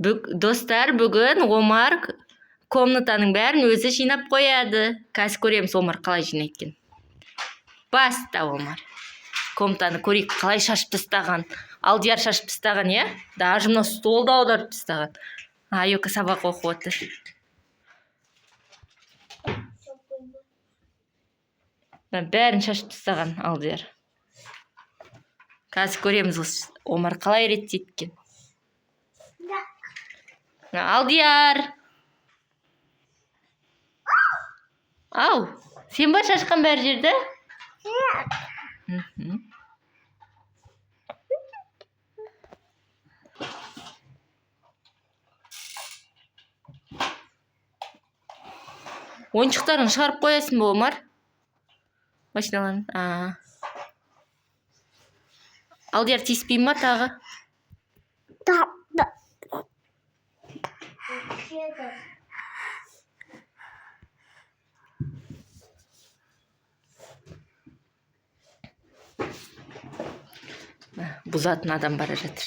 Достар, бүгін Омар комнатаның бәрін өзі жинап қояды. Қазір көреміз Омар қалай жинайды екен. Баста Омар. Комнатаны көрейік қалай шашып тастаған. Алдияр шашып тастаған, е? Даже мына столды аударып тастаған. Айока сабақ оқып отыр. Бәрін шашып тастаған Алдияр. Қазір көреміз Омар қалай реттейді екен. Алдияр. Ау, сен ба шашқан бәр жерді? Ойыншықтарын шығарып қоясың ба, Омар? Машиналарын. Алдияр тиіспей ма тағы? Бұзатын адам бара жатыр.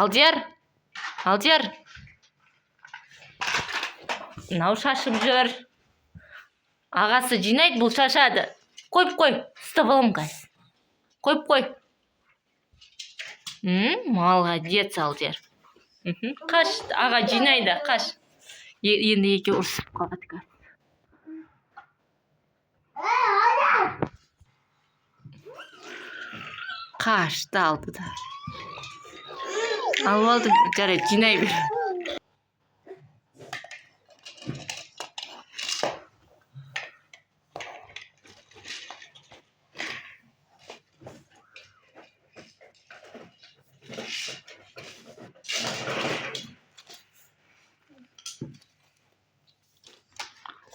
Алдияр, Алдияр. Мынау шашып жүр. Ағасы жинайды, бұл шашады. Қойып қой, ұстап алам қазір. Қойып қой. Молодец, Алдияр. Қаш, аға жинайды, қаш. Енді еке ұрсып қалады қазір. Қашты алды да. Алып алды, жарайды, жинай бер.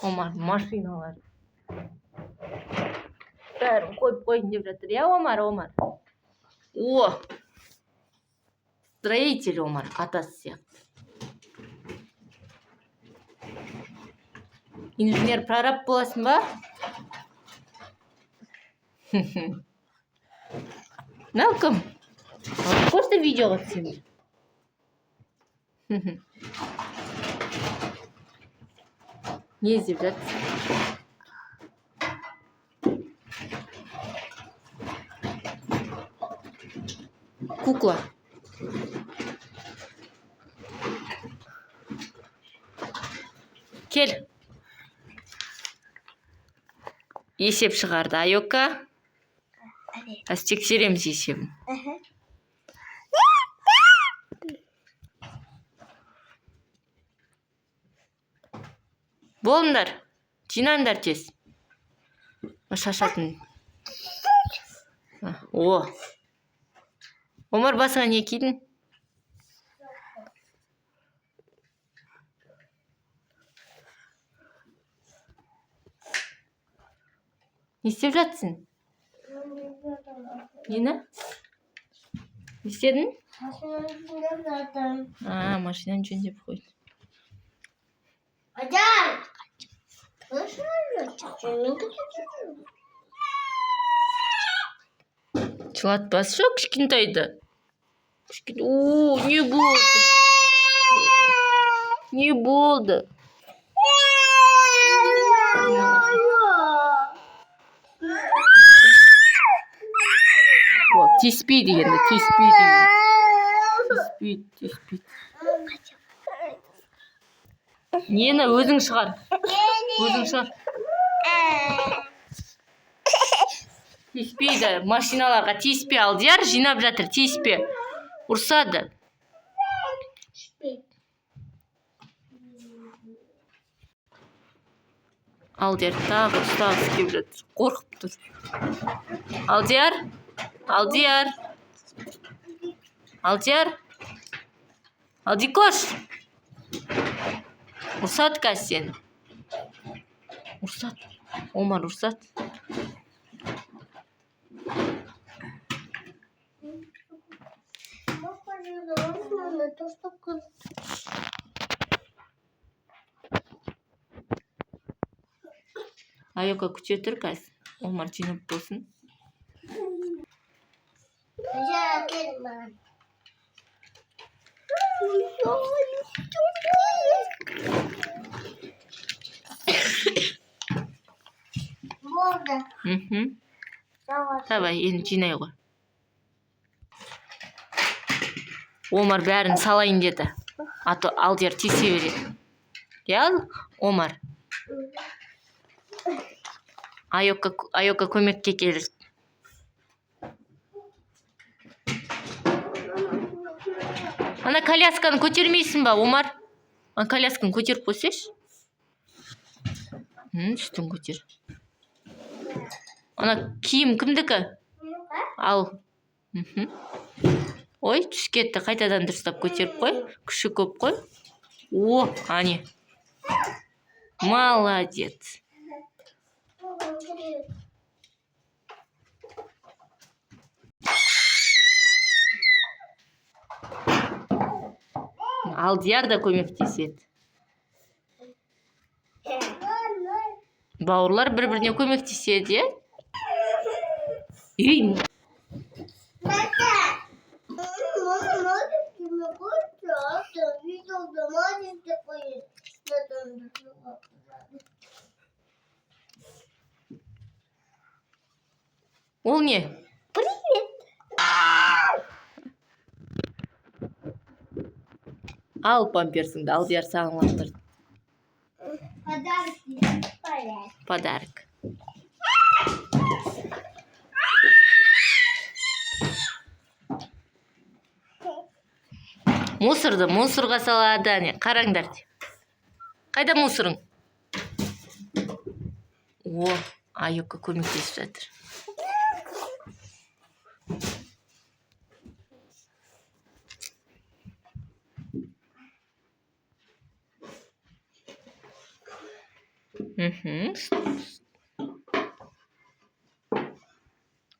Омар машиналар. Бәрін қойып қойын деп жатыр, я, Омар? О! Строитель Омар, атасы сияқты. Инженер прораб боласың ба? Мынау кім? Просто видеоға түсемін. Не іздеп жатсың? Кукла. Кел. Есеп шығарды, Айока. Аз тексереміз есебін. Болыңдар. Жинаңдар тез. Шашатын. О. Омар, басыңа не кидің? Не істеп жатсың? Нені? Не істедің? Машинаны жөндеп қойды. Адар! Жылатпас жоқ кішкентайды. О, не болды? Не болды? Тиіспейді енді, тиіспейді. Нені өзің шығар. Тиіспейді, машиналарға тиіспе, Алдияр жинап жатыр, тиіспе. Ұрсады. Алдияр тағы ұстағысы келіп жатыр, қорқып тұр. Алдияр. Алдикош. Ұрсады қазір сені. Ұрсады. Омар ұрсады. Ayoka күче тұр қазір. Омар жинап болсын. Давай, енді жинай ғой. Омар бәрін салайын деді. Аты Алдияр тисе береді. Я, Омар. Айока көмекке келді. Ана колясканы көтермейсің ба, Омар? Ана колясканы көтеріп қойсайшы. Үстін көтер. Ана киім кімдікі? Ал. Ой, түс кетті. Қайтадан дұрыстап көтеріп қой. Күші көп қой. О, ане. Молодец. Алдияр да көмектеседі. Бауырлар бір-біріне көмектеседі, е? Үй. Ол не? Привет. Ал памперсіңді, Алдияр саған лақтырды. Подарок. Мусорды мусорға салады, не? Қараңдар. Қайда мусорың? О, Айока көмектесіп жатыр.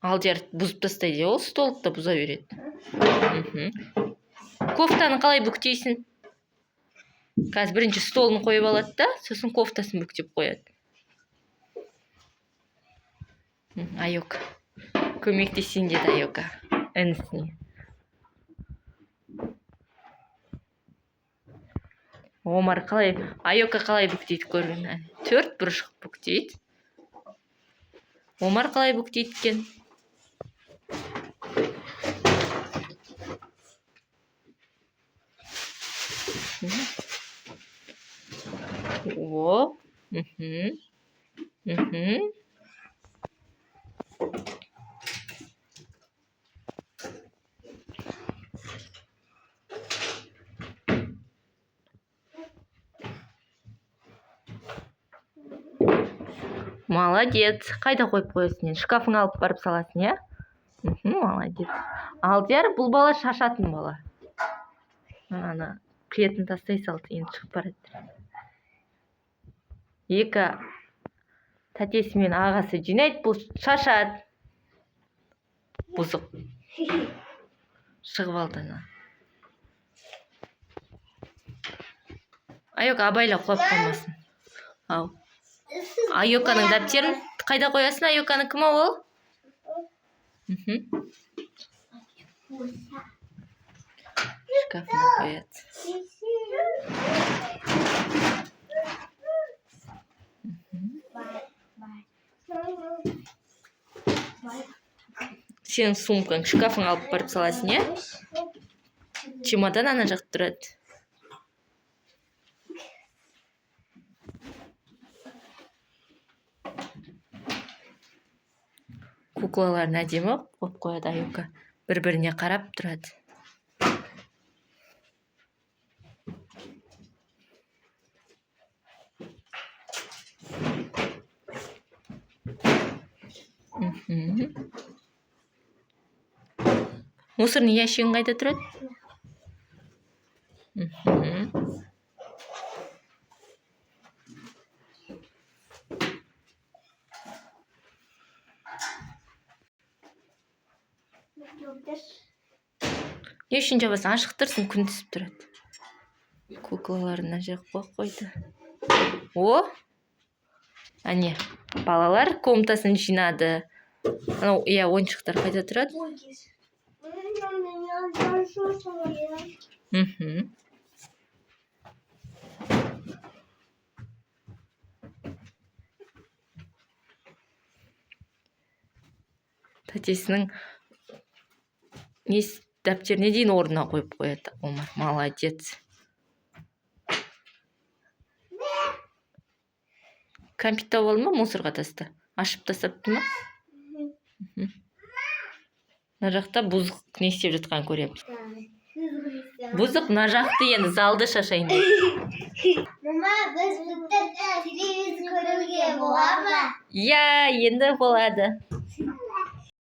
Алдияр бұзып тастайды, ол столды да бұза береді. Кофтаны қалай бүктейсің? Қазір бірінші столын қойып алады да, сосын кофтасын бүктеп қояды. Айока. Көмектесейін деді Айока. Інісіне. Омар қалай, Айока қалай бүктейді көрген? Төрт бұрышық бүктейді. Омар қалай бүктейді екен? О, молодец. Қайда қойып қоясың? Шкафыңа алып барып саласың, я? Молодец. Алдияр, бұл бала шашатын бала. Ана клетін тастай салды, енді шығып барады. Екі тәтесі мен ағасы жинайды, бұл шашады. Бұзық. Шығып алды. Айока абайла құлап қалмасын. Ау. Айоканың дәптерін қайда қоясың? Айоканы кім ол? Шкафына қояды. Сен сумкаң шкафыңа алып барып саласың, е? Чемодан ана жақта тұрады. Куклаларын әдемі қойып қояды Айока. Бір-біріне қарап тұрады. Мусорный ящигің қайда тұрады? не үшін жабасың? Ашық тұрсын, күн түсіп тұрады. Куклаларын мына жаққа қойып қойды. О! Әне, балалар комнатасын жинады. Анау, иә, ойыншықтар қайда тұрады? Мхм. Тәтесінің дәптеріне дейін орнына қойып қояды. Омар, молодец. Кәмпит тауып алды ма, мусорға таста? Ашып тастапты ма? Мына жақта бұзық не істеп жатқан көреміз. Бұзық мына жақты енді залды шашайын деп. Мама, біз бүгін телевизор көруге бола ма? Иә, енді болады.